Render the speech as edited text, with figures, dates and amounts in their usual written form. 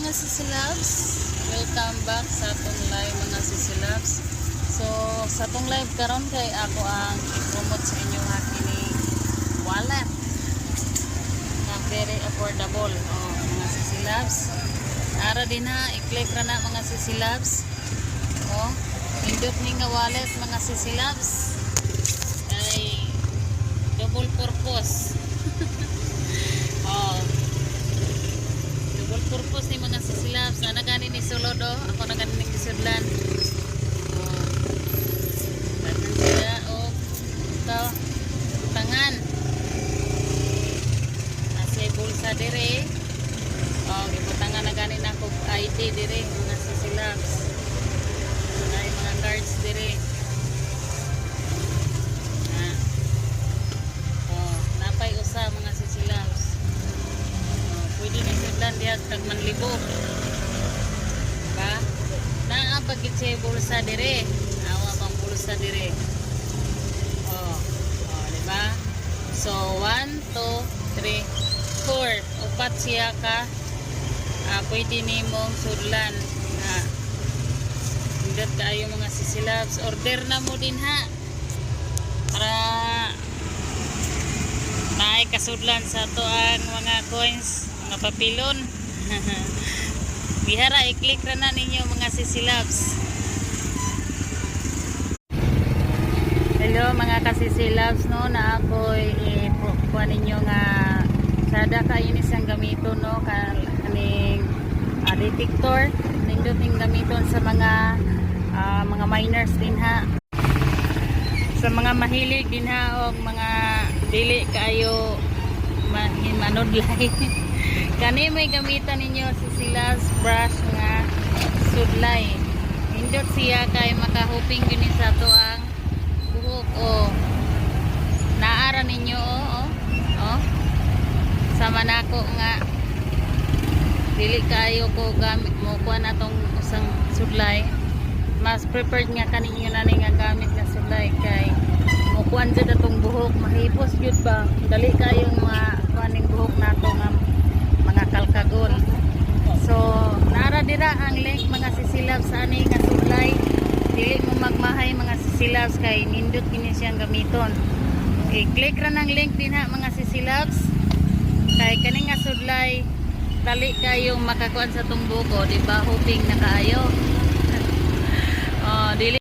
mga sisilabs. Welcome back sa atong live mga sisilabs. So sa atong live karon kay ako ang i-promote sa inyo ha kini wallet na very affordable. Oh, mga sisilabs. Ara din ha, i-click ra na mga sisilabs. Oh, pindot ni nga wallet mga sisilabs. Ay double purpose. Oh, double purpose ni mga sisilabs. Ana gani ni sulod oh. Ako na gani ni kisudlan. Oh. Tangan sila oh. Ito. Tangan. Nasa bulsa dire. Oh, gibutangan na gani na ko ID dire mga sisilabs. Nay mga cards dire. Napay usa mga sisilabs. Pwede na sudlan diya tagman libo. Ba? Naa pagit sa bulsa dire. Awa pang bulsa dire. Oh, diba? So 1, 2, 3, 4. Upat siya ka. Pwede nimo sudlan na pindot kayo mga sisilabs. Order na mo din ha. Para naay kasudlan sa to ang mga coins, mga papilon. Bihara i-click ra na ninyo mga sisilabs. Hello mga kasisilabs no, na ako kuha ninyo nga sada kayo ni siyang gamiton no, kaning detector nindot ning gamiton sa mga miners din ha, sa mga mahilig din ha, o mga dili kayo manudlay. Kani may gamitan ninyo sisilabs brush nga sudlay. Hindot siya kay makahuping din sa to ang buhok o naara ninyo oh. Sama nako nga dili kayo ko gamit mo kuha na tong usang sudlay. Mas preferred nga kaninyo na nga gamit nga sudlay kay mukuan dyan atong buhok mahipos yun ba dali kayong mga kuaning buhok nato nga mga kalkagon. So nara dira ang link mga sisilabs sa ani nga sudlay. Dili mo magmahay mga sisilabs kay nindot kini siyang gamiton. I-click ra ng link din ha mga sisilabs kay kani nga sudlay dali kayong makakuan sa tong buhok, di ba? Hoping na kaayo. Dili